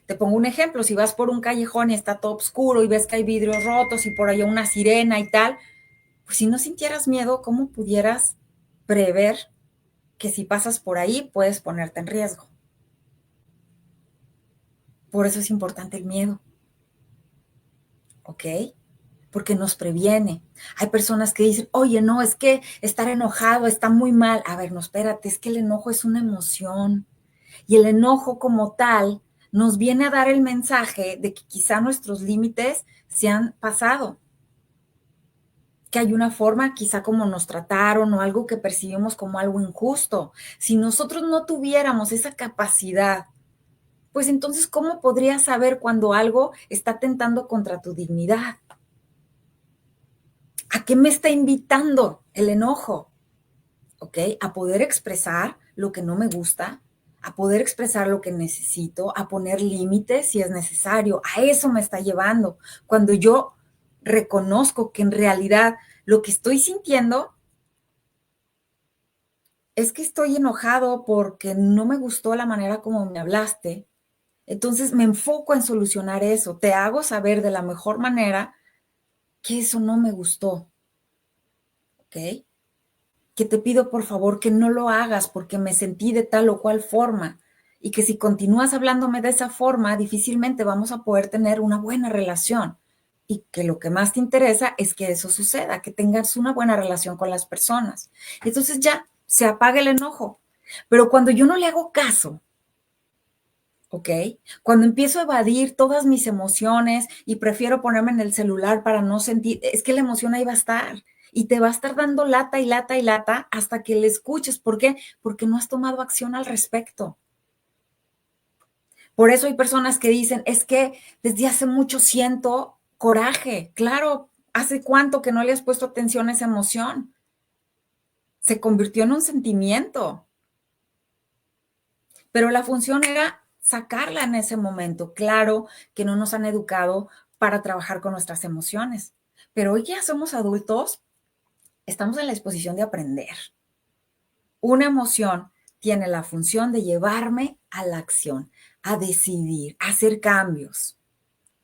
Te pongo un ejemplo, si vas por un callejón y está todo oscuro y ves que hay vidrios rotos y por allá una sirena y tal, pues si no sintieras miedo, ¿cómo pudieras prever que si pasas por ahí puedes ponerte en riesgo? Por eso es importante el miedo, ¿ok? Porque nos previene. Hay personas que dicen, oye, no, es que estar enojado está muy mal. A ver, no, espérate, es que el enojo es una emoción. Y el enojo como tal nos viene a dar el mensaje de que quizá nuestros límites se han pasado. Que hay una forma quizá como nos trataron o algo que percibimos como algo injusto. Si nosotros no tuviéramos esa capacidad, pues entonces, ¿cómo podrías saber cuando algo está atentando contra tu dignidad? ¿A qué me está invitando el enojo? ¿Ok? A poder expresar lo que no me gusta, a poder expresar lo que necesito, a poner límites si es necesario. A eso me está llevando. Cuando yo reconozco que en realidad lo que estoy sintiendo es que estoy enojado porque no me gustó la manera como me hablaste. Entonces me enfoco en solucionar eso. Te hago saber de la mejor manera que eso no me gustó. ¿Ok? Que te pido por favor que no lo hagas porque me sentí de tal o cual forma y que si continúas hablándome de esa forma, difícilmente vamos a poder tener una buena relación y que lo que más te interesa es que eso suceda, que tengas una buena relación con las personas. Entonces ya se apaga el enojo. Pero cuando yo no le hago caso, ¿ok? Cuando empiezo a evadir todas mis emociones y prefiero ponerme en el celular para no sentir, es que la emoción ahí va a estar y te va a estar dando lata y lata y lata hasta que le escuches. ¿Por qué? Porque no has tomado acción al respecto. Por eso hay personas que dicen, es que desde hace mucho siento coraje. Claro, ¿hace cuánto que no le has puesto atención a esa emoción? Se convirtió en un sentimiento, pero la función era sacarla en ese momento. Claro que no nos han educado para trabajar con nuestras emociones, pero hoy ya somos adultos, estamos en la disposición de aprender. Una emoción tiene la función de llevarme a la acción, a decidir, a hacer cambios,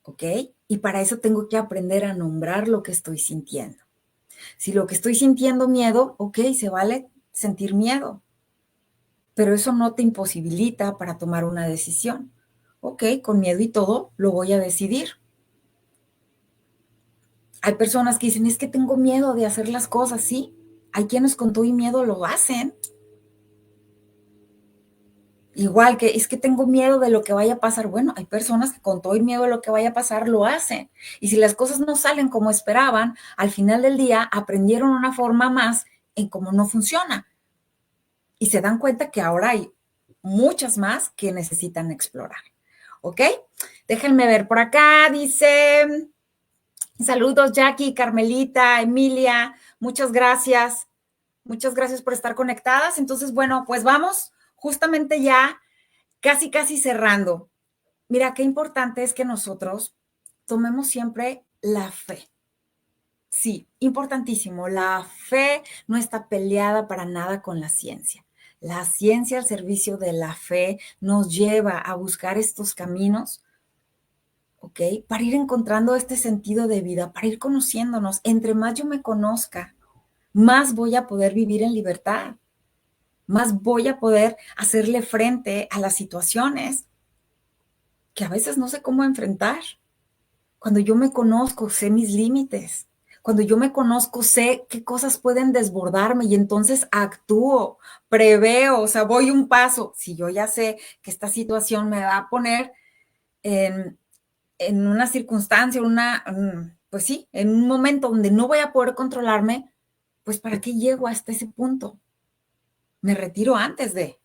¿ok? Y para eso tengo que aprender a nombrar lo que estoy sintiendo. Si lo que estoy sintiendo miedo, ok, se vale sentir miedo, pero eso no te imposibilita para tomar una decisión. Ok, con miedo y todo, lo voy a decidir. Hay personas que dicen, es que tengo miedo de hacer las cosas, sí. Hay quienes con todo y miedo lo hacen. Igual que es que tengo miedo de lo que vaya a pasar. Bueno, hay personas que con todo y miedo de lo que vaya a pasar lo hacen. Y si las cosas no salen como esperaban, al final del día aprendieron una forma más en cómo no funciona. Y se dan cuenta que ahora hay muchas más que necesitan explorar. ¿Ok? Déjenme ver por acá, dice, saludos Jackie, Carmelita, Emilia, muchas gracias por estar conectadas. Entonces, bueno, pues vamos justamente ya casi cerrando. Mira, qué importante es que nosotros tomemos siempre la fe. Sí, importantísimo. La fe no está peleada para nada con la ciencia. La ciencia al servicio de la fe nos lleva a buscar estos caminos, ¿ok? Para ir encontrando este sentido de vida, para ir conociéndonos. Entre más yo me conozca, más voy a poder vivir en libertad, más voy a poder hacerle frente a las situaciones que a veces no sé cómo enfrentar. Cuando yo me conozco, sé mis límites. Cuando yo me conozco, sé qué cosas pueden desbordarme y entonces actúo, preveo, o sea, voy un paso. Si yo ya sé que esta situación me va a poner en una circunstancia, pues sí, en un momento donde no voy a poder controlarme, pues ¿para qué llego hasta ese punto? Me retiro antes de.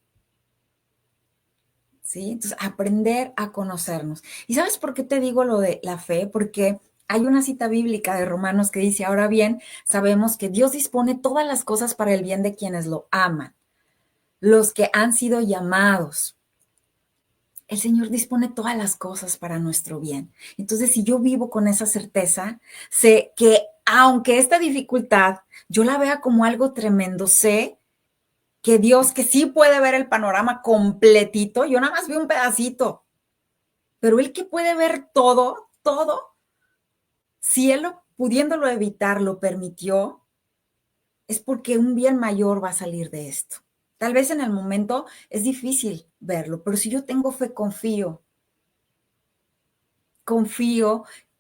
¿Sí? Entonces, aprender a conocernos. ¿Y sabes por qué te digo lo de la fe? Porque hay una cita bíblica de Romanos que dice, ahora bien, sabemos que Dios dispone todas las cosas para el bien de quienes lo aman, los que han sido llamados. El Señor dispone todas las cosas para nuestro bien. Entonces, si yo vivo con esa certeza, sé que aunque esta dificultad yo la vea como algo tremendo, sé que Dios, que sí puede ver el panorama completito, yo nada más veo un pedacito, pero Él que puede ver todo, todo, si Él pudiéndolo evitar lo permitió, es porque un bien mayor va a salir de esto. Tal vez en el momento es difícil verlo, pero si yo tengo fe, confío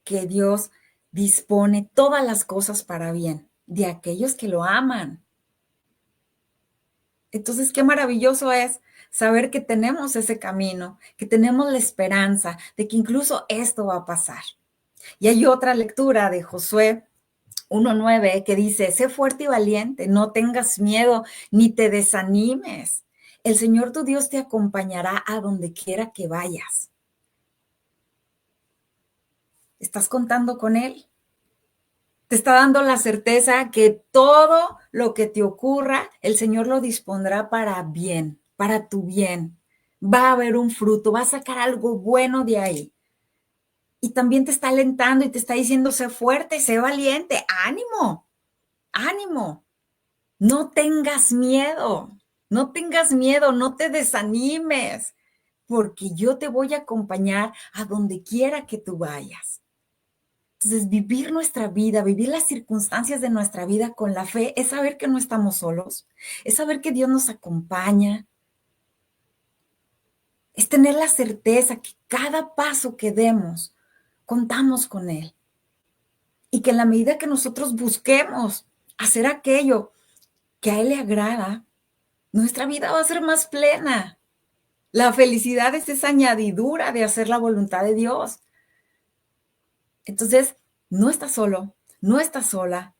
que Dios dispone todas las cosas para bien de aquellos que lo aman. Entonces, qué maravilloso es saber que tenemos ese camino, que tenemos la esperanza de que incluso esto va a pasar. Y hay otra lectura de Josué 1:9 que dice, sé fuerte y valiente, no tengas miedo ni te desanimes. El Señor tu Dios te acompañará a donde quiera que vayas. ¿Estás contando con Él? Te está dando la certeza que todo lo que te ocurra, el Señor lo dispondrá para bien, para tu bien. Va a haber un fruto, va a sacar algo bueno de ahí. Y también te está alentando y te está diciendo, sé fuerte, sé valiente, ánimo, ánimo. No tengas miedo, no tengas miedo, no te desanimes, porque yo te voy a acompañar a donde quiera que tú vayas. Entonces, vivir nuestra vida, vivir las circunstancias de nuestra vida con la fe, es saber que no estamos solos, es saber que Dios nos acompaña, es tener la certeza que cada paso que demos, contamos con Él. Y que en la medida que nosotros busquemos hacer aquello que a Él le agrada, nuestra vida va a ser más plena. La felicidad es esa añadidura de hacer la voluntad de Dios. Entonces, no estás solo, no estás sola.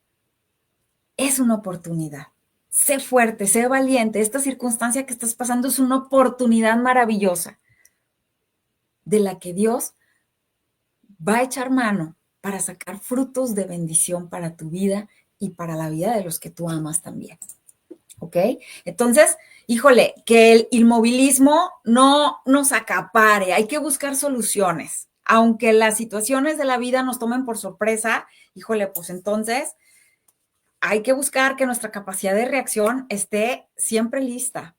Es una oportunidad. Sé fuerte, sé valiente. Esta circunstancia que estás pasando es una oportunidad maravillosa de la que Dios va a echar mano para sacar frutos de bendición para tu vida y para la vida de los que tú amas también. ¿Ok? Entonces, híjole, que el inmovilismo no nos acapare, hay que buscar soluciones. Aunque las situaciones de la vida nos tomen por sorpresa, híjole, pues entonces hay que buscar que nuestra capacidad de reacción esté siempre lista.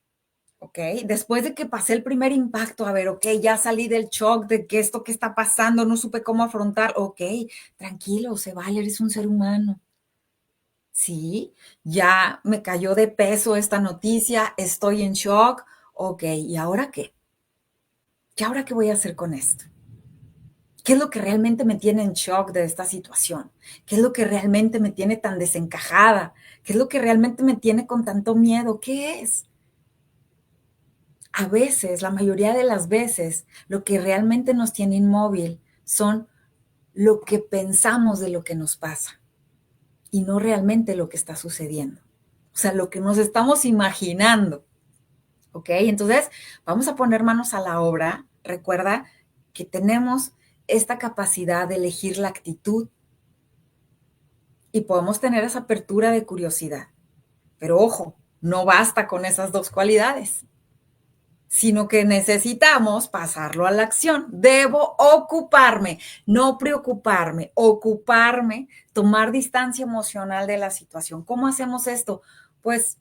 ¿Ok? Después de que pasé el primer impacto, a ver, ok, ya salí del shock de que esto que está pasando, no supe cómo afrontar, ok, tranquilo, se vale, eres un ser humano. Sí, ya me cayó de peso esta noticia, estoy en shock, ok, ¿y ahora qué? ¿Y ahora qué voy a hacer con esto? ¿Qué es lo que realmente me tiene en shock de esta situación? ¿Qué es lo que realmente me tiene tan desencajada? ¿Qué es lo que realmente me tiene con tanto miedo? ¿Qué es? A veces, la mayoría de las veces, lo que realmente nos tiene inmóvil son lo que pensamos de lo que nos pasa y no realmente lo que está sucediendo. O sea, lo que nos estamos imaginando. ¿Ok? Entonces, vamos a poner manos a la obra. Recuerda que tenemos esta capacidad de elegir la actitud y podemos tener esa apertura de curiosidad. Pero ojo, no basta con esas dos cualidades, sino que necesitamos pasarlo a la acción. Debo ocuparme, no preocuparme, ocuparme, tomar distancia emocional de la situación. ¿Cómo hacemos esto? Pues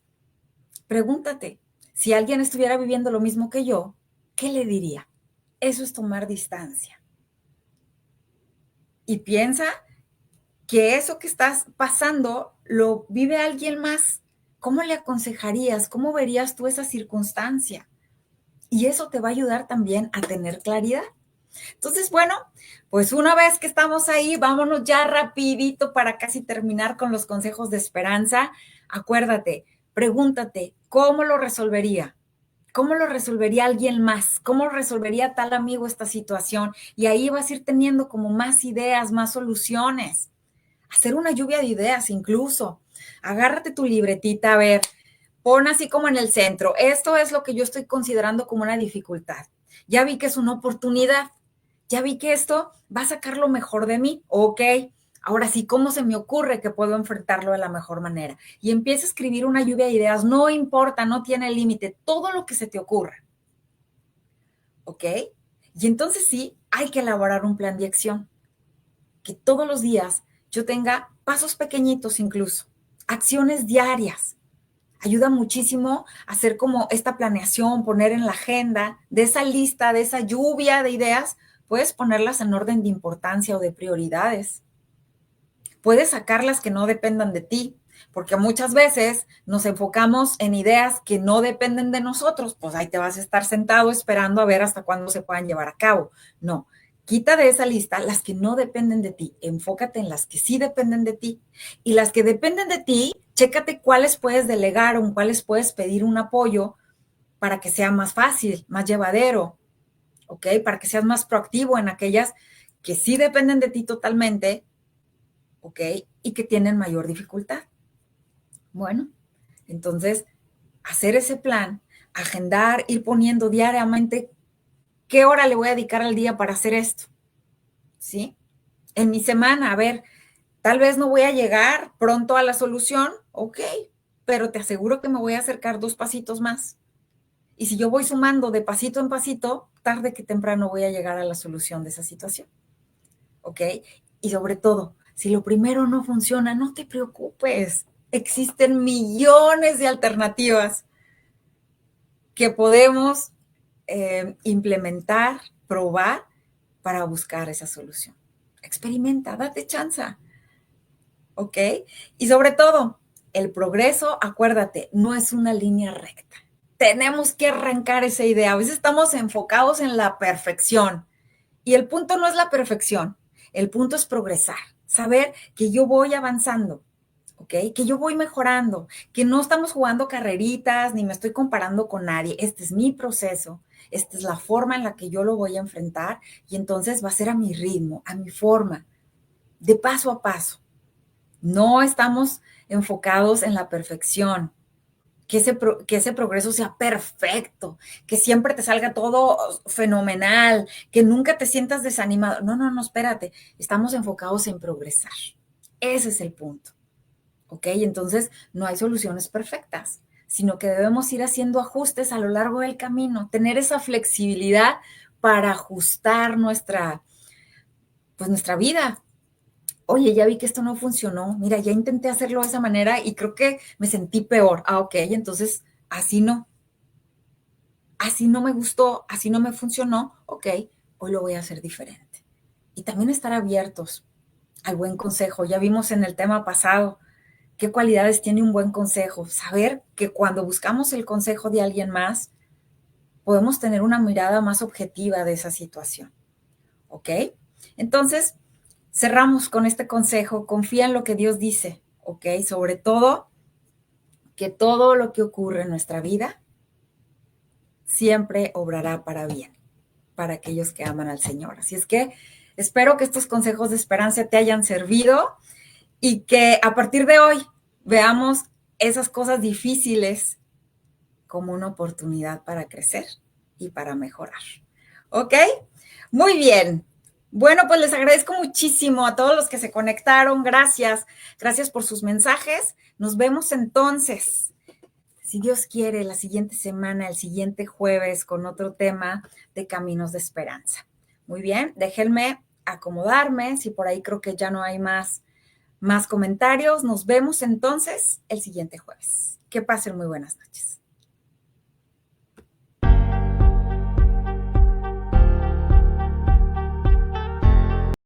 pregúntate, si alguien estuviera viviendo lo mismo que yo, ¿qué le diría? Eso es tomar distancia. Y piensa que eso que estás pasando lo vive alguien más. ¿Cómo le aconsejarías? ¿Cómo verías tú esa circunstancia? Y eso te va a ayudar también a tener claridad. Entonces, bueno, pues una vez que estamos ahí, vámonos ya rapidito para casi terminar con los consejos de esperanza. Acuérdate, pregúntate, ¿cómo lo resolvería? ¿Cómo lo resolvería alguien más? ¿Cómo resolvería tal amigo esta situación? Y ahí vas a ir teniendo como más ideas, más soluciones. Hacer una lluvia de ideas incluso. Agárrate tu libretita, a ver, pon así como en el centro. Esto es lo que yo estoy considerando como una dificultad. Ya vi que es una oportunidad. Ya vi que esto va a sacar lo mejor de mí. Ok, ahora sí, ¿cómo se me ocurre que puedo enfrentarlo de la mejor manera? Y empieza a escribir una lluvia de ideas. No importa, no tiene límite. Todo lo que se te ocurra. ¿Ok? Y entonces sí, hay que elaborar un plan de acción. Que todos los días yo tenga pasos pequeñitos incluso, acciones diarias. Ayuda muchísimo a hacer como esta planeación, poner en la agenda de esa lista, de esa lluvia de ideas, puedes ponerlas en orden de importancia o de prioridades. Puedes sacarlas que no dependan de ti, porque muchas veces nos enfocamos en ideas que no dependen de nosotros, pues ahí te vas a estar sentado esperando a ver hasta cuándo se puedan llevar a cabo. No, quita de esa lista las que no dependen de ti, enfócate en las que sí dependen de ti. Y las que dependen de ti, chécate cuáles puedes delegar o en cuáles puedes pedir un apoyo para que sea más fácil, más llevadero, ¿ok? Para que seas más proactivo en aquellas que sí dependen de ti totalmente, ¿ok? Y que tienen mayor dificultad. Bueno, entonces, hacer ese plan, agendar, ir poniendo diariamente qué hora le voy a dedicar al día para hacer esto, ¿sí? En mi semana, a ver, Tal vez no voy a llegar pronto a la solución, ok, pero te aseguro que me voy a acercar 2 pasitos más. Y si yo voy sumando de pasito en pasito, tarde que temprano voy a llegar a la solución de esa situación, ¿ok? Y sobre todo, si lo primero no funciona, no te preocupes. Existen millones de alternativas que podemos implementar, probar para buscar esa solución. Experimenta, date chance, ¿ok? Y sobre todo, el progreso, acuérdate, no es una línea recta. Tenemos que arrancar esa idea. A veces estamos enfocados en la perfección y el punto no es la perfección, el punto es progresar, saber que yo voy avanzando, ¿ok? Que yo voy mejorando, que no estamos jugando carreritas ni me estoy comparando con nadie. Este es mi proceso, esta es la forma en la que yo lo voy a enfrentar y entonces va a ser a mi ritmo, a mi forma, de paso a paso. No estamos enfocados en la perfección, que ese progreso sea perfecto, que siempre te salga todo fenomenal, que nunca te sientas desanimado. No, no, no, espérate. Estamos enfocados en progresar. Ese es el punto. ¿Ok? Entonces, no hay soluciones perfectas, sino que debemos ir haciendo ajustes a lo largo del camino, tener esa flexibilidad para ajustar nuestra vida. Oye, ya vi que esto no funcionó, mira, ya intenté hacerlo de esa manera y creo que me sentí peor. Ah, ok, entonces así no me gustó, así no me funcionó, ok, hoy lo voy a hacer diferente. Y también estar abiertos al buen consejo. Ya vimos en el tema pasado qué cualidades tiene un buen consejo. Saber que cuando buscamos el consejo de alguien más, podemos tener una mirada más objetiva de esa situación, ¿ok? Entonces, cerramos con este consejo, confía en lo que Dios dice, ¿ok? Sobre todo, que todo lo que ocurre en nuestra vida siempre obrará para bien, para aquellos que aman al Señor. Así es que espero que estos consejos de esperanza te hayan servido y que a partir de hoy veamos esas cosas difíciles como una oportunidad para crecer y para mejorar. ¿Ok? Muy bien. Bueno, pues les agradezco muchísimo a todos los que se conectaron. Gracias. Gracias por sus mensajes. Nos vemos entonces, si Dios quiere, la siguiente semana, el siguiente jueves, con otro tema de Caminos de Esperanza. Muy bien, déjenme acomodarme. Si por ahí creo que ya no hay más comentarios. Nos vemos entonces el siguiente jueves. Que pasen muy buenas noches.